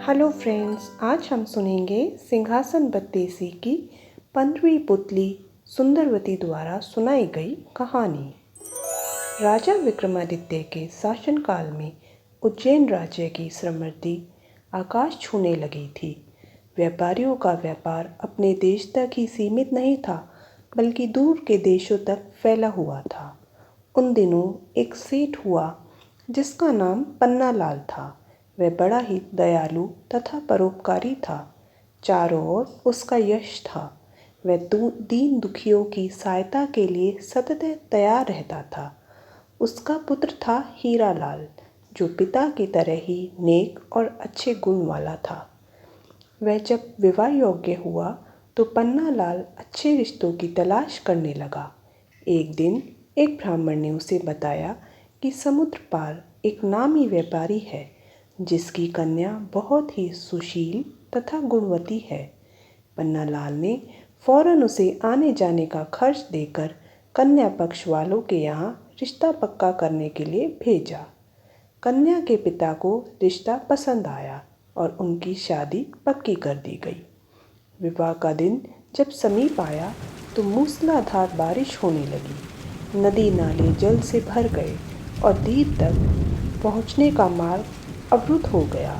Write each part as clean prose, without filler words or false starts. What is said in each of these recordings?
Hello friends, आज हम सुनेंगे सिंहासन बत्तीसी की 15वीं पुतली सुंदरवती द्वारा सुनाई गई कहानी। राजा विक्रमादित्य के शासनकाल में उज्जैन राज्य की समृद्धि आकाश छूने लगी थी। व्यापारियों का व्यापार अपने देश तक ही सीमित नहीं था, बल्कि दूर के देशों तक फैला हुआ था। उन दिनों एक सेठ हुआ जिसका नाम पन्नालाल था। वह बड़ा ही दयालु तथा परोपकारी था। चारों ओर उसका यश था। वह दीन दुखियों की सहायता के लिए सतत तैयार रहता था। उसका पुत्र था हीरालाल, जो पिता की तरह ही नेक और अच्छे गुण वाला था। वह जब विवाह योग्य हुआ तो पन्नालाल अच्छे रिश्तों की तलाश करने लगा। एक दिन एक ब्राह्मण ने उसे बताया कि समुद्र पार एक नामी व्यापारी है जिसकी कन्या बहुत ही सुशील तथा गुणवती है। पन्नालाल ने फौरन उसे आने जाने का खर्च देकर कन्या पक्ष वालों के यहाँ रिश्ता पक्का करने के लिए भेजा। कन्या के पिता को रिश्ता पसंद आया और उनकी शादी पक्की कर दी गई। विवाह का दिन जब समीप आया तो मूसलाधार बारिश होने लगी। नदी नाले जल से भर गए और द्वीप तक पहुँचने का मार्ग अवरुद्ध हो गया।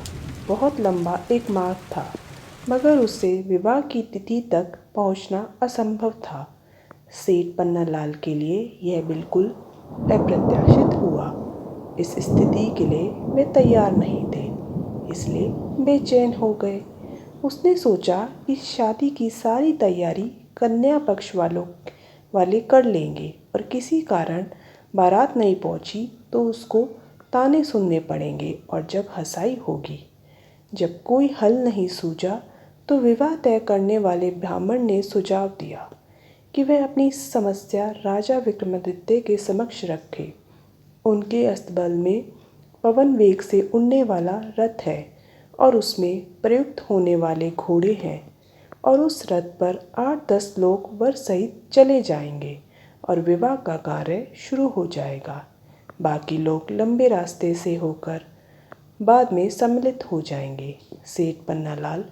बहुत लंबा एक मार्ग था, मगर उससे विवाह की तिथि तक पहुंचना असंभव था। सेठ पन्नालाल के लिए यह बिल्कुल अप्रत्याशित हुआ। इस स्थिति के लिए वे तैयार नहीं थे, इसलिए बेचैन हो गए। उसने सोचा कि शादी की सारी तैयारी कन्या पक्ष वाले कर लेंगे और किसी कारण बारात नहीं पहुंची तो उसको ताने सुनने पड़ेंगे और जब हंसाई होगी। जब कोई हल नहीं सूझा तो विवाह तय करने वाले ब्राह्मण ने सुझाव दिया कि वह अपनी समस्या राजा विक्रमादित्य के समक्ष रखे। उनके अस्तबल में पवन वेग से उड़ने वाला रथ है और उसमें प्रयुक्त होने वाले घोड़े हैं, और उस रथ पर 8-10 लोग वर सहित चले जाएंगे और विवाह का कार्य शुरू हो जाएगा। बाकी लोग लंबे रास्ते से होकर बाद में सम्मिलित हो जाएंगे। सेठ पन्नालाल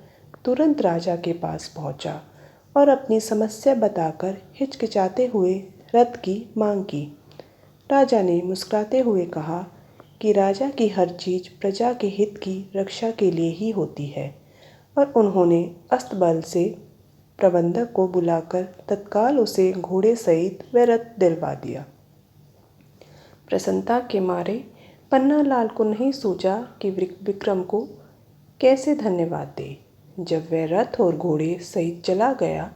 तुरंत राजा के पास पहुंचा और अपनी समस्या बताकर हिचकिचाते हुए रथ की मांग की। राजा ने मुस्कुराते हुए कहा कि राजा की हर चीज़ प्रजा के हित की रक्षा के लिए ही होती है, और उन्होंने अस्तबल से प्रबंधक को बुलाकर तत्काल उसे घोड़े सहित वह रथ दिलवा दिया। प्रसन्नता के मारे पन्नालाल को नहीं सूझा कि विक्रम को कैसे धन्यवाद दे। जब वह रथ और घोड़े सहित चला गया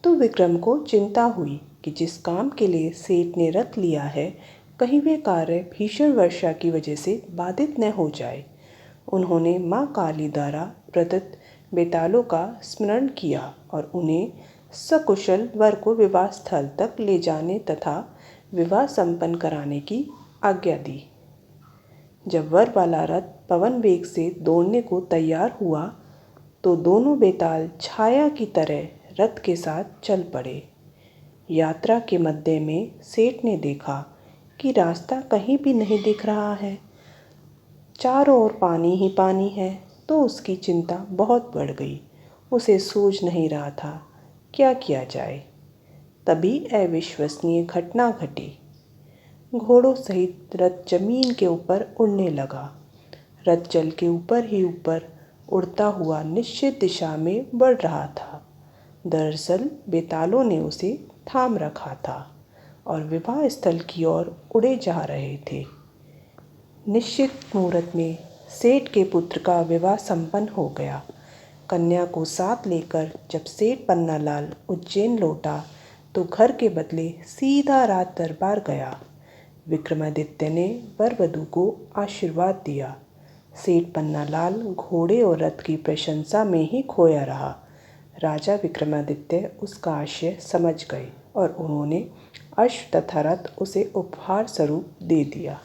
तो विक्रम को चिंता हुई कि जिस काम के लिए सेठ ने रथ लिया है, कहीं वह कार्य भीषण वर्षा की वजह से बाधित न हो जाए। उन्होंने माँ काली द्वारा प्रदत्त बेतालों का स्मरण किया और उन्हें सकुशल वर को विवाह स्थल तक ले जाने तथा विवाह संपन्न कराने की आज्ञा दी। जब वर वाला रथ पवन वेग से दौड़ने को तैयार हुआ तो दोनों बेताल छाया की तरह रथ के साथ चल पड़े। यात्रा के मध्य में सेठ ने देखा कि रास्ता कहीं भी नहीं दिख रहा है, चारों ओर पानी ही पानी है, तो उसकी चिंता बहुत बढ़ गई। उसे सूझ नहीं रहा था क्या किया जाए। तभी अविश्वसनीय घटना घटी। घोड़ों सहित रथ जमीन के ऊपर उड़ने लगा। रथ जल के ऊपर ही ऊपर उड़ता हुआ निश्चित दिशा में बढ़ रहा था। दरअसल बेतालों ने उसे थाम रखा था और विवाह स्थल की ओर उड़े जा रहे थे। निश्चित मुहूर्त में सेठ के पुत्र का विवाह संपन्न हो गया। कन्या को साथ लेकर जब सेठ पन्नालाल उज्जैन लौटा तो घर के बदले सीधा राज दरबार गया। विक्रमादित्य ने वर वधू को आशीर्वाद दिया। सेठ पन्नालाल घोड़े और रथ की प्रशंसा में ही खोया रहा। राजा विक्रमादित्य उसका आशय समझ गए और उन्होंने अश्व तथा रथ उसे उपहार स्वरूप दे दिया।